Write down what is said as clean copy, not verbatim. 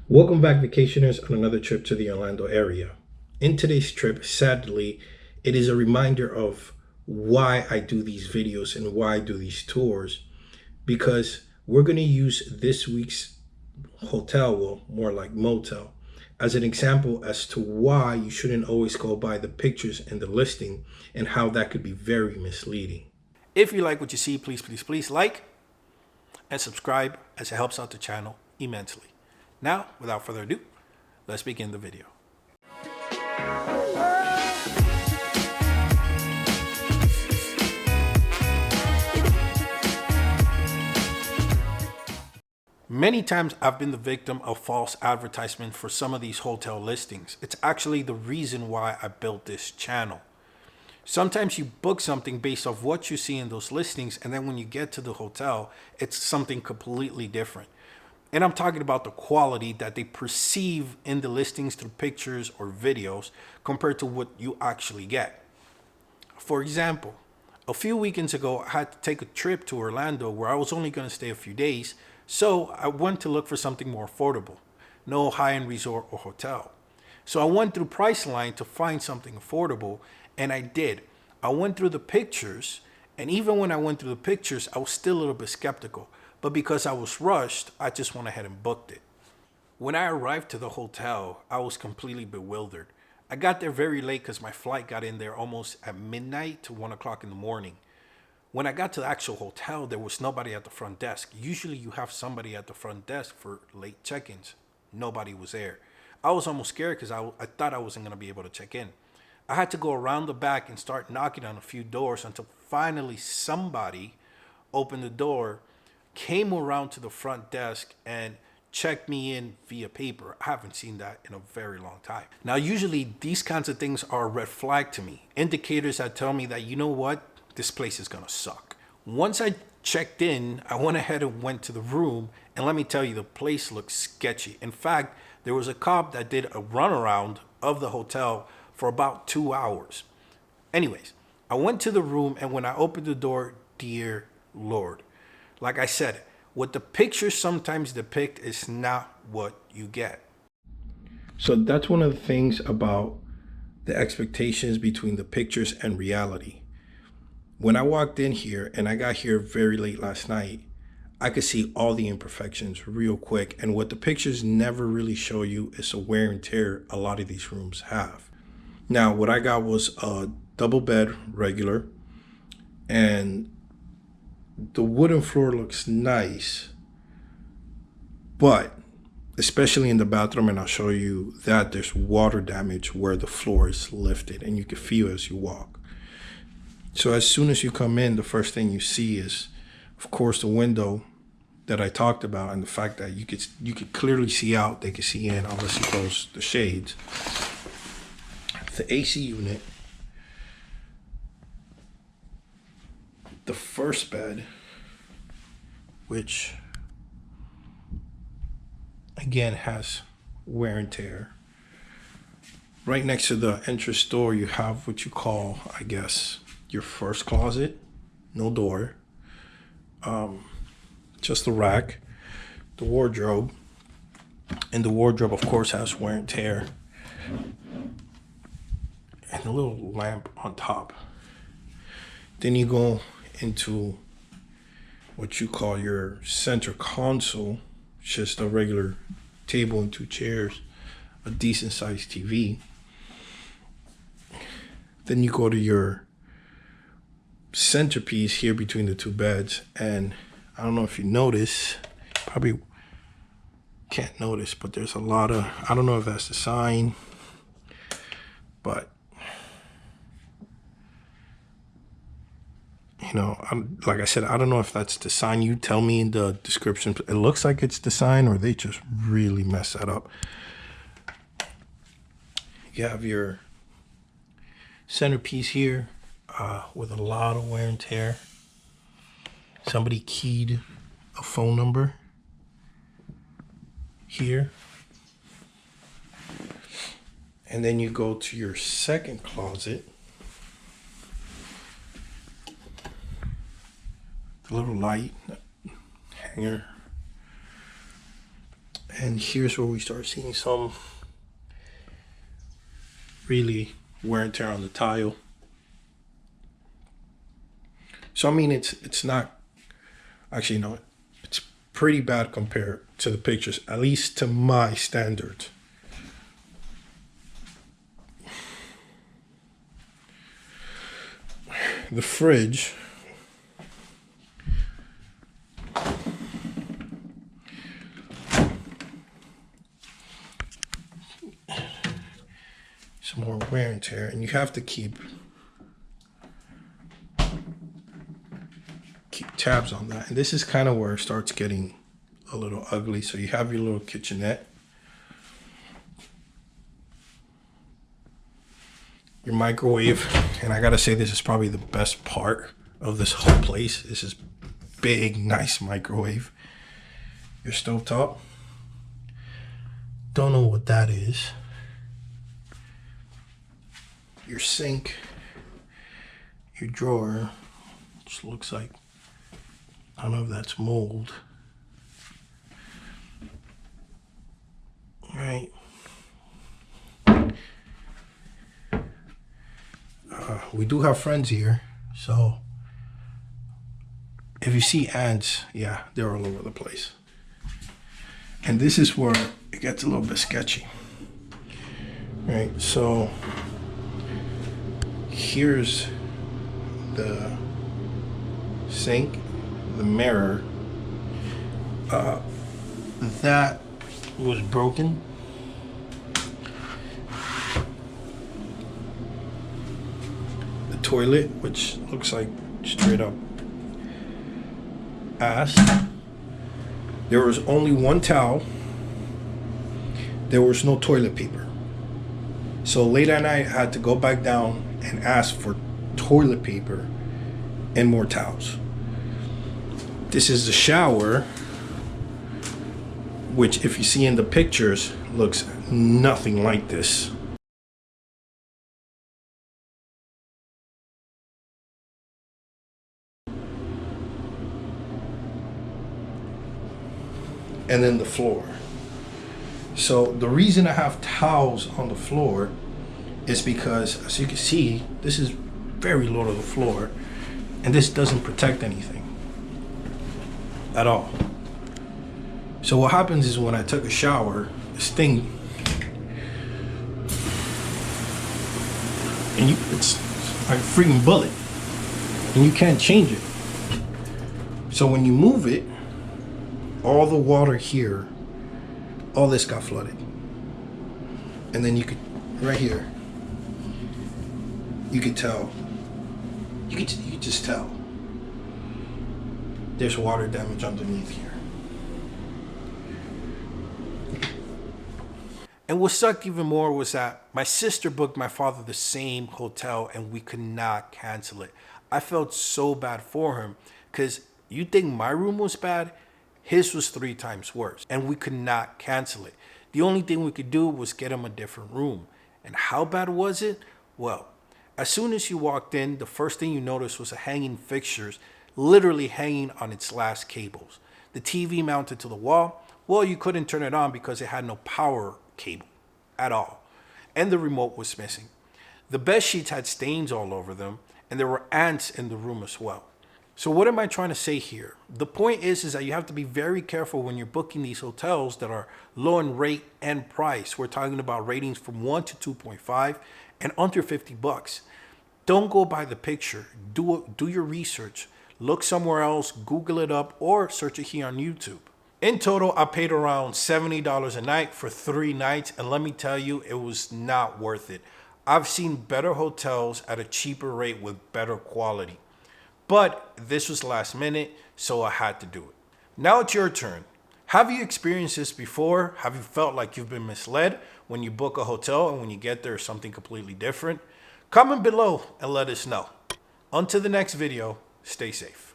Welcome back, vacationers, on another trip to the Orlando area. In today's trip, sadly, it is a reminder of why I do these videos and why I do these tours, because we're going to use this week's hotel, well, more like motel, as an example as to why you shouldn't always go by the pictures and the listing and how that could be very misleading. If you like what you see, please like and subscribe, as it helps out the channel immensely. Now, without further ado, let's begin the video. Many times I've been the victim of false advertisement for some of these hotel listings. It's actually the reason why I built this channel. Sometimes you book something based off what you see in those listings, and then when you get to the hotel, it's something completely different. And I'm talking about the quality that they perceive in the listings through pictures or videos compared to what you actually get. For example, a few weekends ago, I had to take a trip to Orlando where I was only going to stay a few days, so I went to look for something more affordable. No high-end resort or hotel. So I went through Priceline to find something affordable, and I did. I went through the pictures, and even when I went through the pictures, I was still a little bit skeptical. But because I was rushed, I just went ahead and booked it. When I arrived to the hotel, I was completely bewildered. I got there very late because my flight got in there almost at midnight to 1 o'clock in the morning. When I got to the actual hotel, there was nobody at the front desk. Usually you have somebody at the front desk for late check-ins. Nobody was there. I was almost scared because I thought I wasn't going to be able to check in. I had to go around the back and start knocking on a few doors until finally somebody opened the door, came around to the front desk, and checked me in via paper. I haven't seen that in a very long time. Now, usually these kinds of things are a red flag to me. Indicators that tell me that, you know what, this place is gonna suck. Once I checked in, I went ahead and went to the room, and let me tell you, the place looked sketchy. In fact, there was a cop that did a runaround of the hotel for about 2 hours. Anyways, I went to the room, and when I opened the door, dear Lord, like I said, what the pictures sometimes depict is not what you get. So that's one of the things about the expectations between the pictures and reality. When I walked in here, and I got here very late last night, I could see all the imperfections real quick. And what the pictures never really show you is the wear and tear a lot of these rooms have. Now, what I got was a double bed, regular, and the wooden floor looks nice, but especially in the bathroom, and I'll show you that there's water damage where the floor is lifted, and you can feel as you walk. So as soon as you come in, the first thing you see is, of course, the window that I talked about, and the fact that you could clearly see out. They can see in unless you close the shades. The AC unit, the first bed, which again has wear and tear. Right next to the entrance door, you have what you call, I guess, your first closet. No door, just a rack, the wardrobe, and the wardrobe, of course, has wear and tear, and a little lamp on top. Then you go into what you call your center console, just a regular table and 2 chairs, a decent sized TV. Then you go to your centerpiece here between the 2 beds, and I don't know if you notice, probably can't notice, but there's a lot of, I don't know if that's the sign, but you know, like I said, I don't know if that's the sign. You tell me in the description. It looks like it's the sign, or they just really mess that up. You have your centerpiece here with a lot of wear and tear. Somebody keyed a phone number here. And then you go to your second closet. The little light hanger. And here's where we start seeing some really wear and tear on the tile. So I mean, it's not, actually no, it's pretty bad compared to the pictures, at least to my standards. The fridge, some more wear and tear, and you have to keep tabs on that. And this is kind of where it starts getting a little ugly. So you have your little kitchenette, your microwave, and I gotta say this is probably the best part of this whole place. This is big, nice microwave. Your stovetop, don't know what that is. Your sink, your drawer, which looks like, I don't know if that's mold. Right. We do have friends here, so if you see ants, yeah, they're all over the place. And this is where it gets a little bit sketchy. Right, so here's the sink, the mirror. That was broken. The toilet, which looks like straight up ass. There was only one towel. There was no toilet paper. So late at night, I had to go back down and ask for toilet paper and more towels. This is the shower, which if you see in the pictures, looks nothing like this. And then the floor. So the reason I have towels on the floor is because, as you can see, this is very low to the floor, and this doesn't protect anything at all. So what happens is when I took a shower, this thing, and it's like a freaking bullet, and you can't change it. So when you move it, all the water here, all this got flooded. And then you could, right here, you could tell, you could just tell there's water damage underneath here. And what sucked even more was that my sister booked my father the same hotel and we could not cancel it. I felt so bad for him because you think my room was bad? His was 3 times worse, and we could not cancel it. The only thing we could do was get him a different room. And how bad was it? Well, as soon as you walked in, the first thing you noticed was a hanging fixtures, literally hanging on its last cables. The TV mounted to the wall, well, you couldn't turn it on because it had no power cable at all. And the remote was missing. The bed sheets had stains all over them, and there were ants in the room as well. So what am I trying to say here? The point is that you have to be very careful when you're booking these hotels that are low in rate and price. We're talking about ratings from 1 to 2.5 and under $50. Don't go by the picture. Do your research. Look somewhere else, Google it up, or search it here on YouTube. In total, I paid around $70 a night for 3 nights, and let me tell you, it was not worth it. I've seen better hotels at a cheaper rate with better quality. But this was last minute, so I had to do it. Now it's your turn. Have you experienced this before? Have you felt like you've been misled when you book a hotel and when you get there something completely different? Comment below and let us know. Until the next video, stay safe.